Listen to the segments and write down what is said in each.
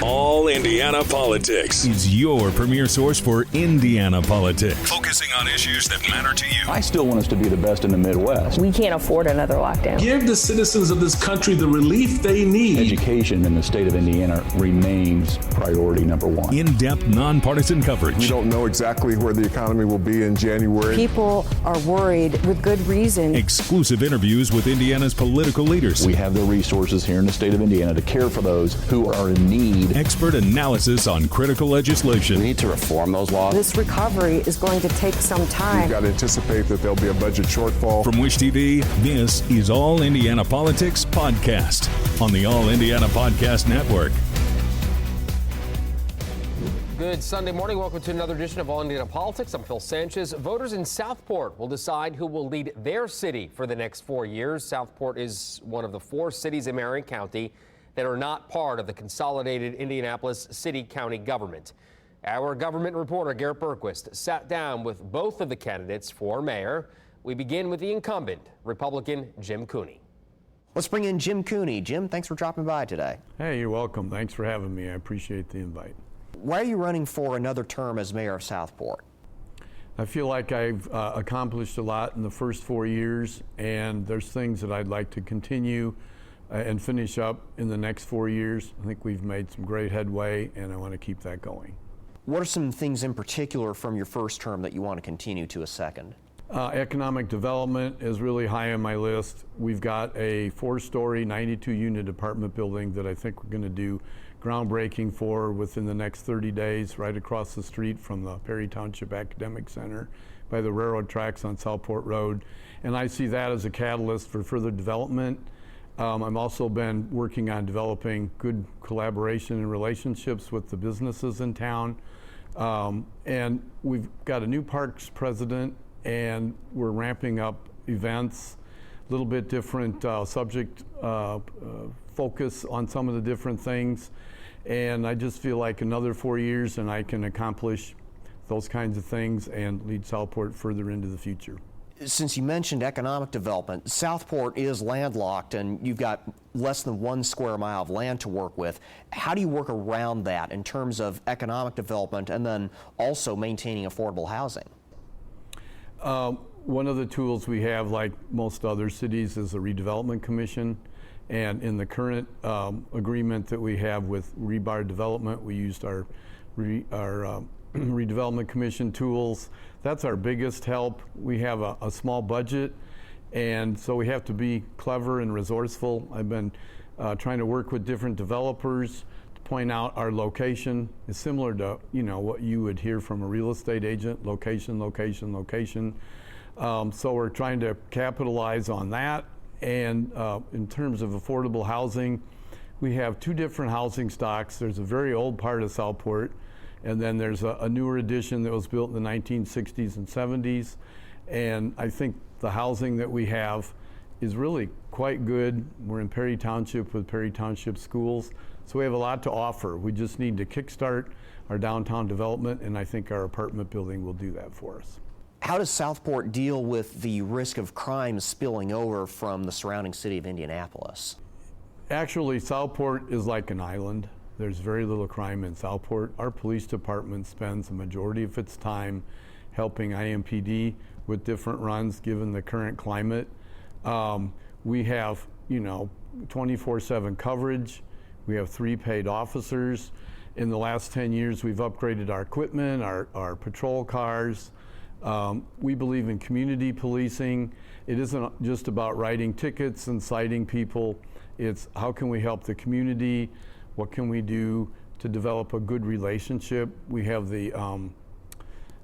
All Indiana Politics is your premier source for Indiana politics, focusing on issues that matter to you. I still want us to be the best in the Midwest. We can't afford another lockdown. Give the citizens of this country the relief they need. Education in the state of Indiana remains priority number one. In-depth, nonpartisan coverage. We don't know exactly where the economy will be in January. People are worried with good reason. Exclusive interviews with Indiana's political leaders. We have the resources here in the state of Indiana to care for those who are in need. Expert analysis on critical legislation. We need to reform those laws. This recovery is going to take some time. We've got to anticipate that there'll be a budget shortfall. From Wish TV, this is All Indiana Politics Podcast on the All Indiana Podcast Network. Good Sunday morning. Welcome to another edition of All Indiana Politics. I'm Phil Sanchez. Voters in Southport will decide who will lead their city for the next 4 years. Southport is one of the 4 cities in Marion County that are not part of the consolidated Indianapolis city-county government. Our government reporter, Garrett Berquist, sat down with both of the candidates for mayor. We begin with the incumbent, Republican Jim Cooney. Let's bring in Jim Cooney. Jim, thanks for dropping by today. Hey, you're welcome. Thanks for having me. I appreciate the invite. Why are you running for another term as mayor of Southport? I feel like I've accomplished a lot in the first 4 years, and there's things that I'd like to continue and finish up in the next 4 years. I think we've made some great headway, and I want to keep that going. What are some things in particular from your first term that you want to continue to a second? Economic development is really high on my list. We've got a 4-story, 92-unit apartment building that I think we're going to do groundbreaking for within the next 30 days, right across the street from the Perry Township Academic Center by the railroad tracks on Southport Road. And I see that as a catalyst for further development. I've also been working on developing good collaboration and relationships with the businesses in town. And we've got a new parks president, and we're ramping up events, a little bit different subject focus on some of the different things. And I just feel like another 4 years and I can accomplish those kinds of things and lead Southport further into the future. Since you mentioned economic development, Southport is landlocked and you've got less than 1 square mile of land to work with. How do you work around that in terms of economic development and then also maintaining affordable housing? One of the tools we have, like most other cities, is a redevelopment commission. And in the current agreement that we have with Rebar Development, we used our redevelopment commission tools. That's our biggest help. We have a small budget, and so we have to be clever and resourceful. I've been trying to work with different developers to point out our location is similar to what you would hear from a real estate agent: location, location, location. So we're trying to capitalize on that. And in terms of affordable housing, we have 2 different housing stocks. There's a very old part of Southport, and then there's a newer addition that was built in the 1960s and 70s. And I think the housing that we have is really quite good. We're in Perry Township with Perry Township schools, so we have a lot to offer. We just need to kickstart our downtown development, and I think our apartment building will do that for us. How does Southport deal with the risk of crime spilling over from the surrounding city of Indianapolis? Actually, Southport is like an island. There's very little crime in Southport. Our police department spends the majority of its time helping IMPD with different runs given the current climate. We have 24/7 coverage. We have 3 paid officers. In the last 10 years, we've upgraded our equipment, our patrol cars. We believe in community policing. It isn't just about writing tickets and citing people. It's how can we help the community? What can we do to develop a good relationship? We have the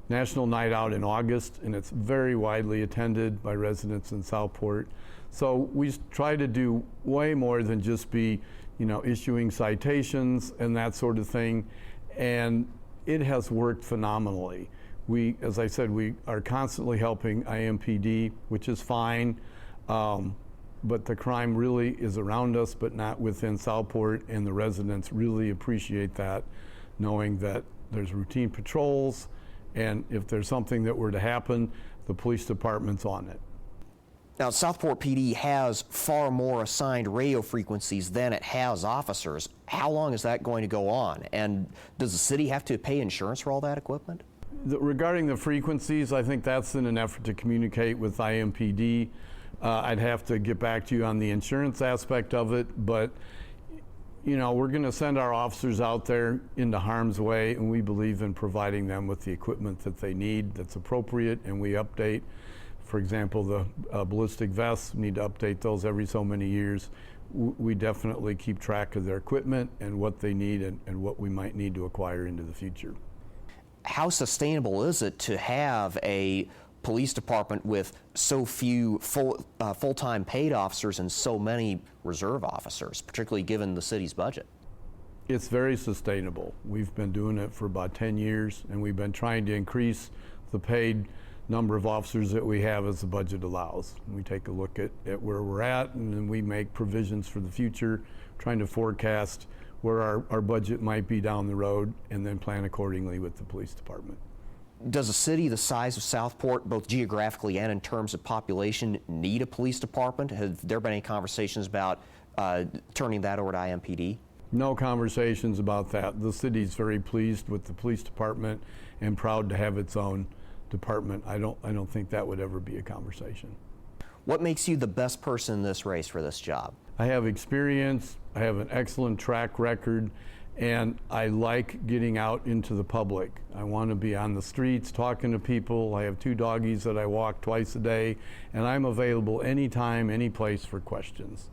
National Night Out in August, and it's very widely attended by residents in Southport. So we try to do way more than just be, issuing citations and that sort of thing. And it has worked phenomenally. As I said, we are constantly helping IMPD, which is fine, but the crime really is around us, but not within Southport, and the residents really appreciate that, knowing that there's routine patrols, and if there's something that were to happen, the police department's on it. Now, Southport PD has far more assigned radio frequencies than it has officers. How long is that going to go on? And does the city have to pay insurance for all that equipment? Regarding the frequencies, I think that's in an effort to communicate with IMPD. I'd have to get back to you on the insurance aspect of it, but you know, we're going to send our officers out there into harm's way, and we believe in providing them with the equipment that they need that's appropriate, and we update. For example, the ballistic vests, we need to update those every so many years. We definitely keep track of their equipment and what they need and what we might need to acquire into the future. How sustainable is it to have a police department with so few full-time paid officers and so many reserve officers, particularly given the city's budget? It's very sustainable. We've been doing it for about 10 years, and we've been trying to increase the paid number of officers that we have as the budget allows. We take a look at where we're at, and then we make provisions for the future, trying to forecast where our budget might be down the road, and then plan accordingly with the police department. Does a city the size of Southport, both geographically and in terms of population, need a police department? Have there been any conversations about turning that over to IMPD? No conversations about that. The city's very pleased with the police department and proud to have its own department. I don't think that would ever be a conversation. What makes you the best person in this race for this job? I have experience, I have an excellent track record, and I like getting out into the public. I want to be on the streets talking to people. I have 2 doggies that I walk twice a day, and I'm available anytime, any place for questions.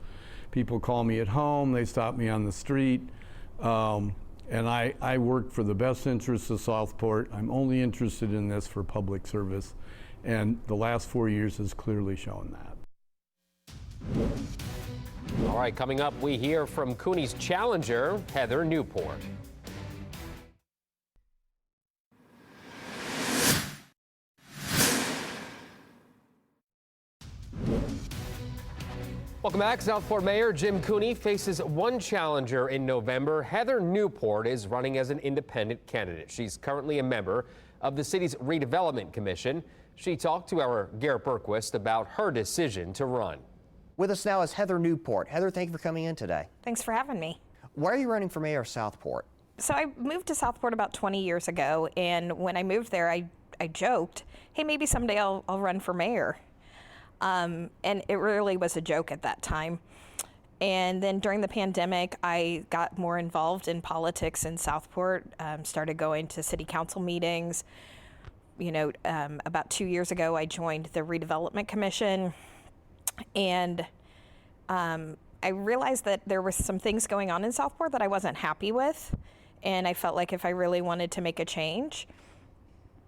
People call me at home, they stop me on the street, and I work for the best interests of Southport. I'm only interested in this for public service, and the last 4 years has clearly shown that. All right, coming up, we hear from Cooney's challenger, Heather Newport. Welcome back. Southport Mayor Jim Cooney faces one challenger in November. Heather Newport is running as an independent candidate. She's currently a member of the city's redevelopment commission. She talked to our Garrett Berquist about her decision to run. With us now is Heather Newport. Heather, thank you for coming in today. Thanks for having me. Why are you running for mayor of Southport? So I moved to Southport about 20 years ago, and when I moved there, I joked, hey, maybe someday I'll run for mayor. And it really was a joke at that time. And then during the pandemic, I got more involved in politics in Southport, started going to city council meetings. You know, about 2 years ago, I joined the redevelopment commission. And I realized that there were some things going on in Southport that I wasn't happy with. And I felt like if I really wanted to make a change,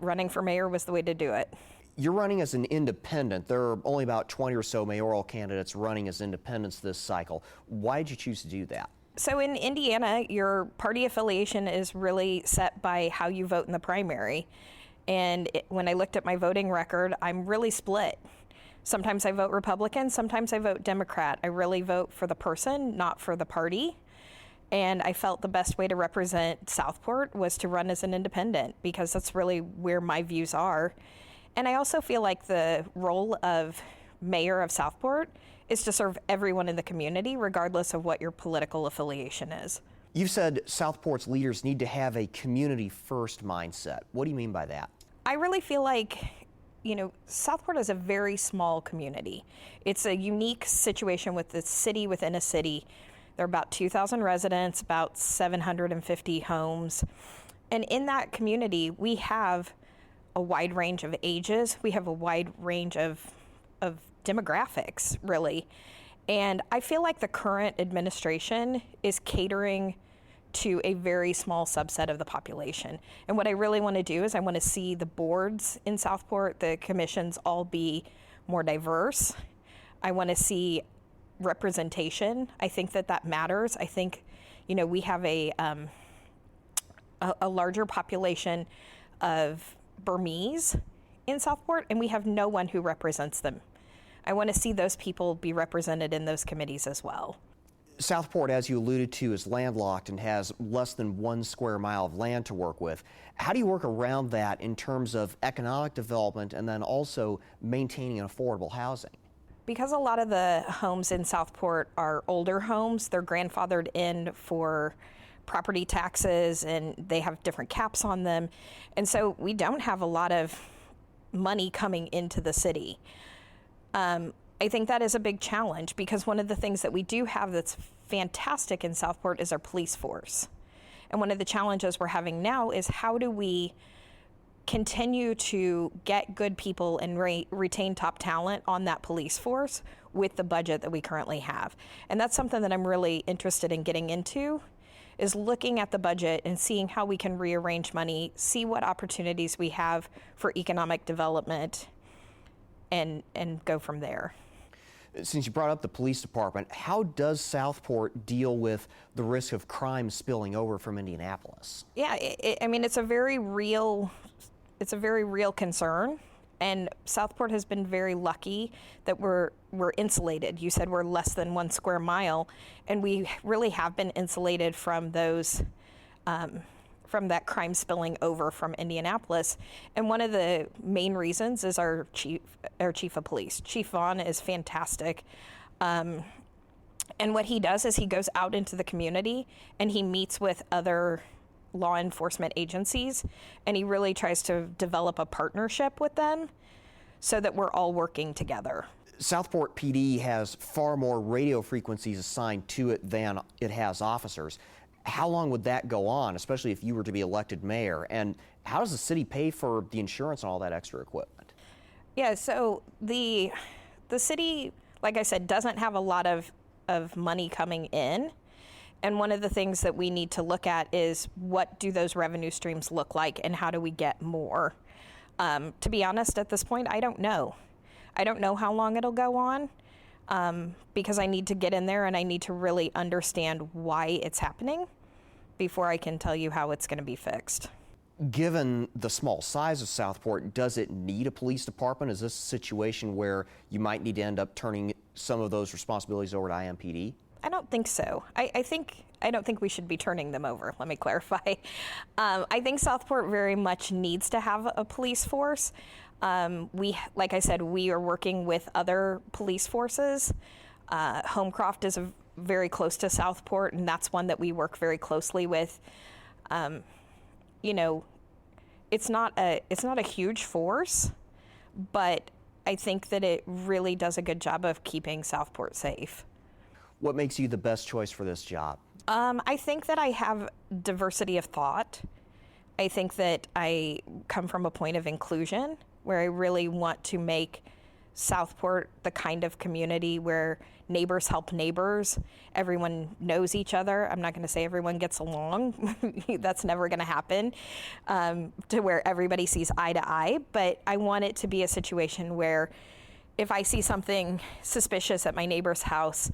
running for mayor was the way to do it. You're running as an independent. There are only about 20 or so mayoral candidates running as independents this cycle. Why did you choose to do that? So in Indiana, your party affiliation is really set by how you vote in the primary. And when I looked at my voting record, I'm really split. Sometimes I vote Republican, sometimes I vote Democrat. I really vote for the person, not for the party. And I felt the best way to represent Southport was to run as an independent because that's really where my views are. And I also feel like the role of mayor of Southport is to serve everyone in the community, regardless of what your political affiliation is. You've said Southport's leaders need to have a community-first mindset. What do you mean by that? I really feel like, you know, Southport is a very small community. It's a unique situation with the city within a city. There are about 2,000 residents, about 750 homes. And in that community, we have a wide range of ages. We have a wide range of demographics, really. And I feel like the current administration is catering to a very small subset of the population. And what I really want to do is I want to see the boards in Southport, the commissions, all be more diverse. I want to see representation. I think that matters. I think, you know, we have a larger population of Burmese in Southport, and we have no one who represents them. I want to see those people be represented in those committees as well. Southport, as you alluded to, is landlocked and has less than 1 square mile of land to work with. How do you work around that in terms of economic development and then also maintaining affordable housing? Because a lot of the homes in Southport are older homes, they're grandfathered in for property taxes and they have different caps on them. And so we don't have a lot of money coming into the city. I think that is a big challenge because one of the things that we do have that's fantastic in Southport is our police force. And one of the challenges we're having now is how do we continue to get good people and retain top talent on that police force with the budget that we currently have. And that's something that I'm really interested in getting into, is looking at the budget and seeing how we can rearrange money, see what opportunities we have for economic development, and go from there. Since you brought up the police department, how does Southport deal with the risk of crime spilling over from Indianapolis? Yeah, I mean, it's a very real concern, and Southport has been very lucky that we're insulated. You said we're less than 1 square mile, and we really have been insulated from those from that crime spilling over from Indianapolis. And one of the main reasons is our chief of police. Chief Vaughn is fantastic. And what he does is he goes out into the community and he meets with other law enforcement agencies, and he really tries to develop a partnership with them so that we're all working together. Southport PD has far more radio frequencies assigned to it than it has officers. How long would that go on, especially if you were to be elected mayor? And how does the city pay for the insurance and all that extra equipment? Yeah, so the city, like I said, doesn't have a lot of money coming in. And one of the things that we need to look at is what do those revenue streams look like and how do we get more? To be honest, at this point, I don't know. I don't know how long it'll go on. Because I need to get in there and I need to really understand why it's happening before I can tell you how it's going to be fixed. Given the small size of Southport, does it need a police department? Is this a situation where you might need to end up turning some of those responsibilities over to IMPD? I don't think so. I don't think we should be turning them over. Let me clarify. I think Southport very much needs to have a police force. Like I said, we are working with other police forces. Homecroft is very close to Southport, and that's one that we work very closely with. It's not a huge force, but I think that it really does a good job of keeping Southport safe. What makes you the best choice for this job? I think that I have diversity of thought. I think that I come from a point of inclusion where I really want to make Southport the kind of community where neighbors help neighbors. Everyone knows each other. I'm not going to say everyone gets along. That's never going to happen, to where everybody sees eye to eye. But I want it to be a situation where if I see something suspicious at my neighbor's house,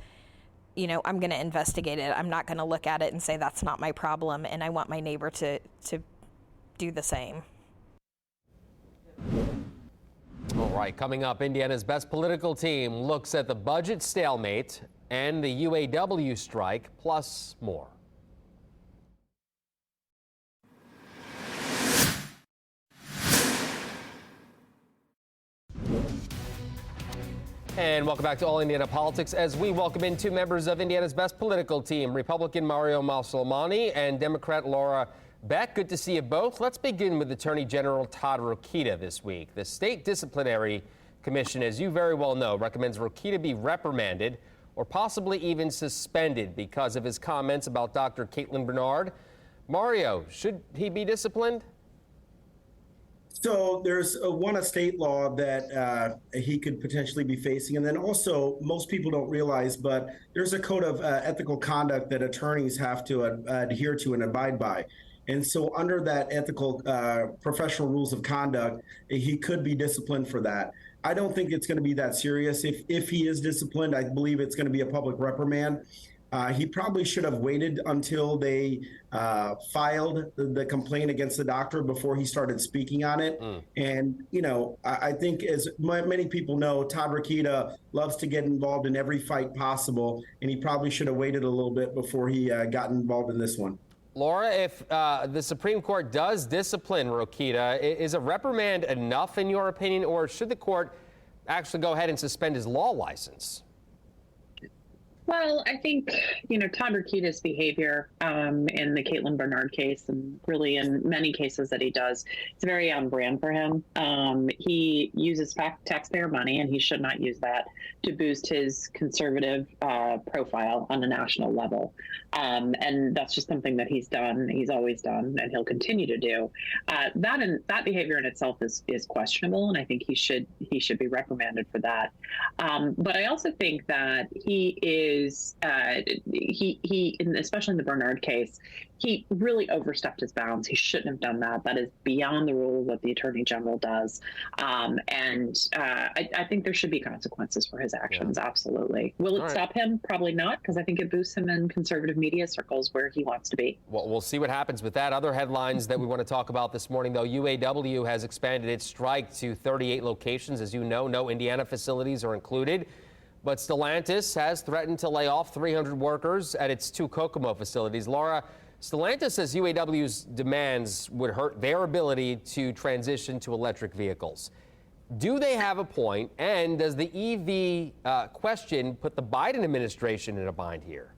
I'm going to investigate it. I'm not going to look at it and say that's not my problem. And I want my neighbor to do the same. All right, coming up, Indiana's best political team looks at the budget stalemate and the UAW strike, plus more. And welcome back to All Indiana Politics as we welcome in two members of Indiana's best political team, Republican Mario Mastrolamani and Democrat Laura Beck. Good to see you both. Let's begin with Attorney General Todd Rokita this week. The State Disciplinary Commission, as you very well know, recommends Rokita be reprimanded or possibly even suspended because of his comments about Dr. Caitlin Bernard. Mario, should he be disciplined? So there's a state law that he could potentially be facing. And then also, most people don't realize, but there's a code of ethical conduct that attorneys have to adhere to and abide by. And so under that ethical professional rules of conduct, he could be disciplined for that. I don't think it's going to be that serious. If he is disciplined, I believe it's going to be a public reprimand. He probably should have waited until they filed the complaint against the doctor before he started speaking on it. And, I think as many people know, Todd Rokita loves to get involved in every fight possible, and he probably should have waited a little bit before he got involved in this one. Laura, if the Supreme Court does discipline Rokita, is a reprimand enough in your opinion, or should the court actually go ahead and suspend his law license? Well, I think, Todd Rokita's behavior in the Caitlin Bernard case, and really in many cases that he does, it's very on brand for him. He uses taxpayer money, and he should not use that to boost his conservative profile on a national level. And that's just something that he's always done, and he'll continue to do. That behavior in itself is questionable, and I think he should be reprimanded for that. But I also think that he is especially in the Bernard case, he really overstepped his bounds. He shouldn't have done that. That is beyond the rule of what the Attorney General does. I think there should be consequences for his actions. Yeah. Absolutely. Will it stop him? Probably not, because I think it boosts him in conservative media circles where he wants to be. Well, we'll see what happens with that. Other headlines that we want to talk about this morning, though, UAW has expanded its strike to 38 locations. As you know, no Indiana facilities are included. But Stellantis has threatened to lay off 300 workers at its 2 Kokomo facilities. Laura, Stellantis says UAW's demands would hurt their ability to transition to electric vehicles. Do they have a point? And does the EV question put the Biden administration in a bind here?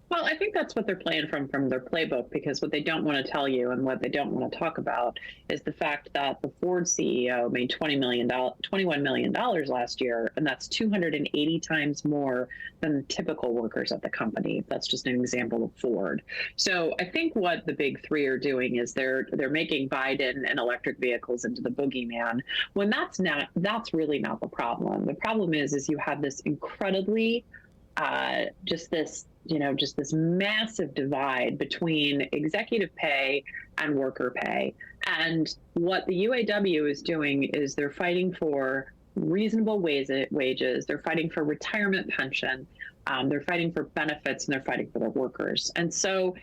Well, I think that's what they're playing from their playbook, because what they don't want to tell you and what they don't want to talk about is the fact that the Ford CEO made $21 million last year, and that's 280 times more than the typical workers at the company. That's just an example of Ford. So I think what the big three are doing is they're making Biden and electric vehicles into the boogeyman, when that's really not the problem. The problem is you have this incredibly just this massive divide between executive pay and worker pay. And what the UAW is doing is they're fighting for reasonable wages. They're fighting for retirement pension. They're fighting for benefits, and they're fighting for their workers. And so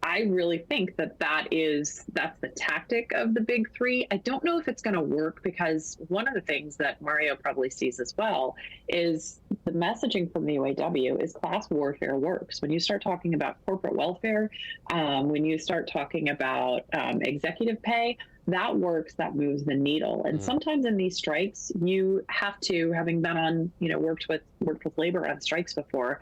I really think that's the tactic of the big three. I don't know if it's going to work, because one of the things that Mario probably sees as well is the messaging from the UAW is class warfare works. When you start talking about corporate welfare, when you start talking about executive pay, that works, that moves the needle. And sometimes in these strikes, you have to, having been on, worked with labor on strikes before,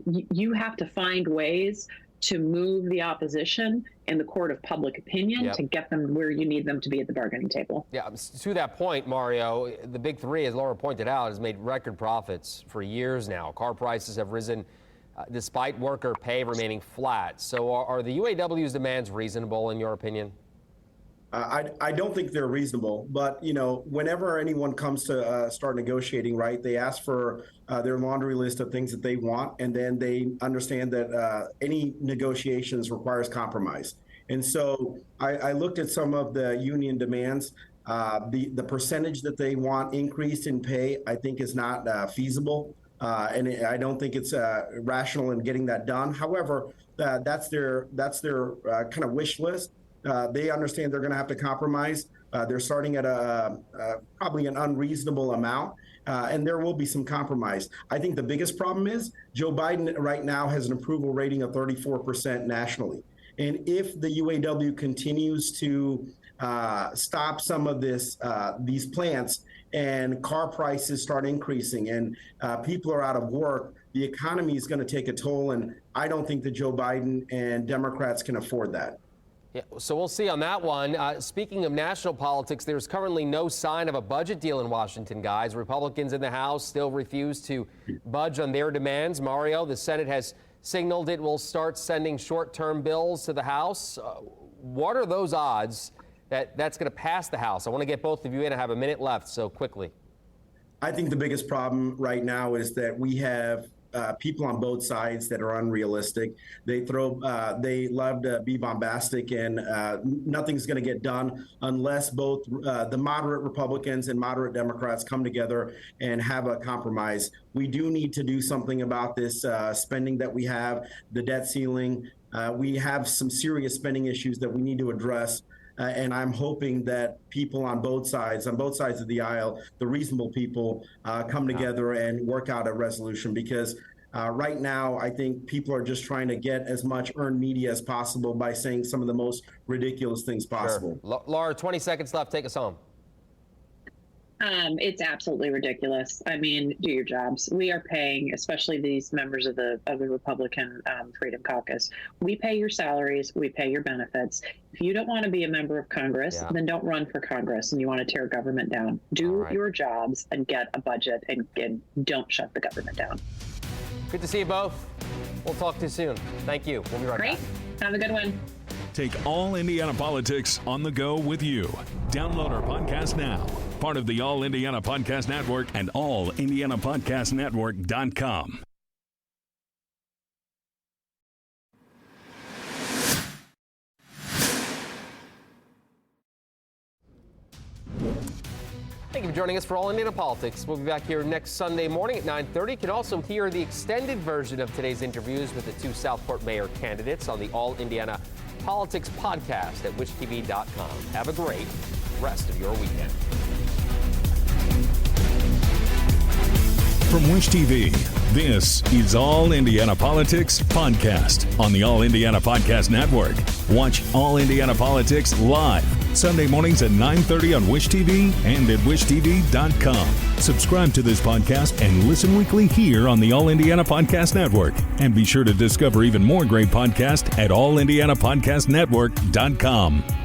you have to find ways to move the opposition in the court of public opinion to get them where you need them to be at the bargaining table. Yeah, to that point, Mario, the big three, as Laura pointed out, has made record profits for years now. Car prices have risen despite worker pay remaining flat. So are the UAW's demands reasonable, in your opinion? I don't think they're reasonable, but whenever anyone comes to start negotiating, right, they ask for their laundry list of things that they want, and then they understand that any negotiations requires compromise. And so I looked at some of the union demands. The percentage that they want increased in pay, I think, is not feasible, and I don't think it's rational in getting that done. However, that's their kind of wish list. They understand they're going to have to compromise. They're starting at probably an unreasonable amount, and there will be some compromise. I think the biggest problem is Joe Biden right now has an approval rating of 34% nationally. And if the UAW continues to stop some of these plants and car prices start increasing and people are out of work, the economy is going to take a toll. And I don't think that Joe Biden and Democrats can afford that. Yeah, so we'll see on that one. Speaking of national politics, there's currently no sign of a budget deal in Washington, guys. Republicans in the House still refuse to budge on their demands. Mario, the Senate has signaled it will start sending short-term bills to the House. What are those odds that that's going to pass the House? I want to get both of you in. I have a minute left, so quickly. I think the biggest problem right now is that we have people on both sides that are unrealistic. They love to be bombastic, and nothing's going to get done unless both the moderate Republicans and moderate Democrats come together and have a compromise. We do need to do something about this spending that we have, the debt ceiling. We have some serious spending issues that we need to address. And I'm hoping that people on both sides of the aisle, the reasonable people, come together and work out a resolution, because right now I think people are just trying to get as much earned media as possible by saying some of the most ridiculous things possible. Sure. Laura, 20 seconds left. Take us home. It's absolutely ridiculous. I mean, do your jobs. We are paying, especially these members of the Republican Freedom Caucus. We pay your salaries. We pay your benefits. If you don't want to be a member of Congress, then don't run for Congress. And you want to tear government down. Do your jobs and get a budget and don't shut the government down. Good to see you both. We'll talk to you soon. Thank you. We'll be right back. Have a good one. Take All Indiana Politics on the go with you. Download our podcast now. Part of the All Indiana Podcast Network and allindianapodcastnetwork.com. Thank you for joining us for All Indiana Politics. We'll be back here next Sunday morning at 9:30. You can also hear the extended version of today's interviews with the two Southport mayor candidates on the All Indiana Politics podcast at wishtv.com. Have a great rest of your weekend. From Wish TV, this is All Indiana Politics Podcast on the All Indiana Podcast Network. Watch All Indiana Politics live Sunday mornings at 9:30 on Wish TV and at wishtv.com. Subscribe to this podcast and listen weekly here on the All Indiana Podcast Network. And be sure to discover even more great podcasts at allindianapodcastnetwork.com.